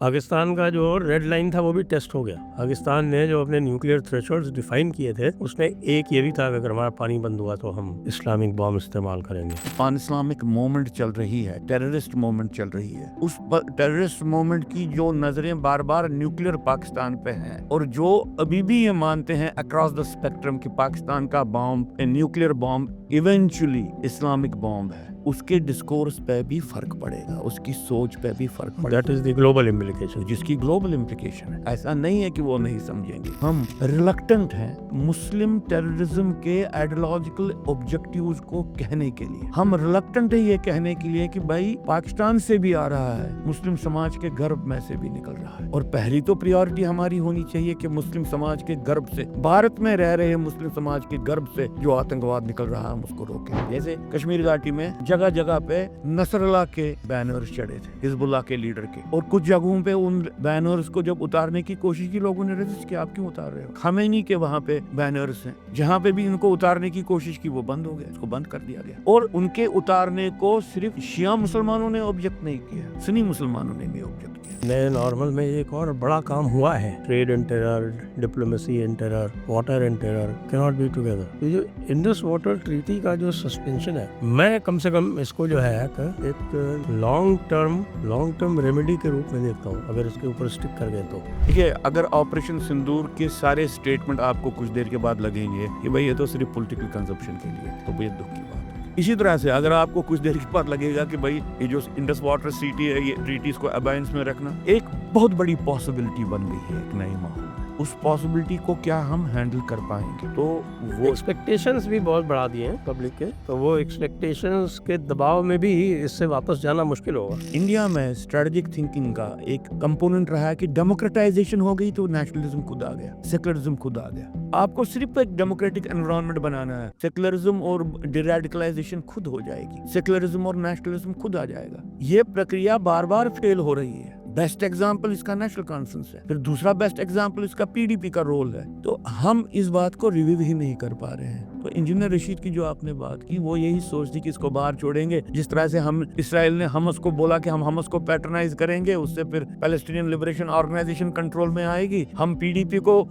پاکستان کا جو red line تھا وہ بھی ٹیسٹ ہو گیا. پاکستان نے جو اپنے نیوکلیئر تھریشولڈز ڈیفائن کیے تھے اس میں ایک یہ بھی تھا کہ اگر ہمارا پانی بند ہوا تو ہم اسلامک بام استعمال کریں گے. پان اسلامک موومنٹ چل رہی ہے, ٹیررسٹ موومنٹ چل رہی ہے. اس ٹیررسٹ موومنٹ کی جو نظریں بار بار نیوکلیئر پاکستان پہ ہیں, اور جو ابھی بھی یہ مانتے ہیں اکراس دا اسپیکٹرم کہ پاکستان کا بام نیوکلیئر بام ایونچولی اسلامک بام ہے, اس کے ڈسکورس پہ بھی فرق پڑے گا, اس کی سوچ پہ بھی فرق پڑے گا. That is the global implication, جس کی گلوبل امپلیکیشن ہے. ایسا نہیں ہے کہ وہ نہیں سمجھیں گے. ہم ریلکٹنٹ ہیں مسلم ٹیررزم کے آئیڈیالوجیکل آبجیکٹیوز کو کہنے کے لیے. ہم ریلکٹنٹ ہیں یہ کہنے کے لیے کہ بھائی پاکستان سے بھی آ رہا ہے, مسلم سماج کے غرب میں سے بھی نکل رہا ہے, اور پہلی تو پریورٹی ہماری ہونی چاہیے کہ مسلم سماج کے غرب سے, بھارت میں رہ رہے مسلم سماج کے غرب سے جو آتنکواد نکل رہا ہے ہم اس کو روکیں. جیسے کشمیر گھاٹی میں جگہ جگہ پہ نصر اللہ کے بینرز چڑھے تھے, حزب اللہ کے لیڈر کے, اور کچھ جگہوں پہ ان بینرز کو جب اتارنے کی کوشش کی لوگوں نے ریزسٹ کیا, آپ کیوں اتار رہے ہو؟ خمینی کے وہاں پہ بینرز ہیں, جہاں پہ بھی ان کو اتارنے کی کوشش کی وہ بند ہو گیا, اس کو بند کر دیا گیا. اور ان کے اتارنے کو صرف شیعہ مسلمانوں نے آبجیکٹ نہیں کیا, سنی مسلمانوں نے بھی آبجیکٹ کیا. نئے نارمل میں ایک اور بڑا کام ہوا ہے, trade and terror, diplomacy and terror, water and terror cannot be together. یہ جو انڈس واٹر ٹریٹی کا جو سسپینشن ہے, میں کم سے کم اس کو جو ہے ایک لانگ ٹرم ریمیڈی کے روپ میں دیکھتا ہوں, اگر اس کے اوپر اسٹک کر گئے تو. دیکھیے, اگر آپریشن سندور کے سارے اسٹیٹمنٹ آپ کو کچھ دیر کے بعد لگیں گے کہ بھائی یہ تو صرف پولیٹیکل کنزمپشن کے لیے, تو بے دکھ کی بات ہے. اسی طرح سے اگر آپ کو کچھ دیر کے بعد لگے گا کہ بھائی یہ جو انڈس واٹر ٹریٹی ہے, یہ ٹریٹیز کو ابائنس میں رکھنا ایک بہت بڑی پاسبلٹی بن گئی ہے ایک نئی ماحول. اس پاسبلٹی کو کیا ہم ہینڈل کر پائیں گے؟ تو وہ ایکسپیکٹیشنز بھی بہت بڑھا دیے ہیں پبلک کے, تو وہ ایکسپیکٹیشنز کے دباؤ میں بھی اس سے واپس جانا مشکل ہوگا. انڈیا میں اسٹریٹجک تھنکنگ کا ایک کمپوننٹ رہا ہے کہ ڈیموکریٹائزیشن ہو گئی تو نیشنلزم خود آ گیا, سیکولرزم خود آ گیا. آپ کو صرف ایک ڈیموکریٹک انوائرنمنٹ بنانا ہے, سیکولرزم اور ڈی ریڈیکلائزیشن خود ہو جائے گی, سیکولرزم اور نیشنلزم خود آ جائے گا. یہ پرکریا بار بار فیل ہو رہی ہے. بیسٹ ایگزامپل اس کا نیشنل کانفرنس ہے, پھر دوسرا بیسٹ ایگزامپل اس کا پی ڈی پی کا رول ہے. تو ہم اس بات کو ریویو ہی نہیں کر پا رہے ہیں. تو انجینئر رشید کی جو آپ نے بات کی وہ یہی سوچ تھی کہ اس کو باہر چھوڑیں گے, جس طرح سے ہم اسرائیل نے حماس کو بولا کہ ہم حماس کو پیٹرنائز کریں گے, اس سے پھر پیلسٹینین لبریشن آرگنائزیشن کنٹرول میں آئے گی, ہم پی ڈی پی کو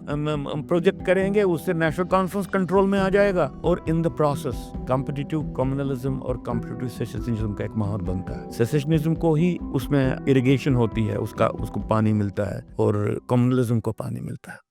پروجیکٹ کریں گے, اس سے نیشنل کانفرنس کنٹرول میں آ جائے گا, اور ان دا پروسیس کمپٹیٹیو کمیونلزم اور کمپٹیٹیو سیسیشنزم کا ایک ماحول بنتا ہے. سیسیشنزم کو ہی اس میں اریگیشن ہوتی ہے, اس کو پانی ملتا ہے, اور کمیونلزم کو پانی ملتا ہے.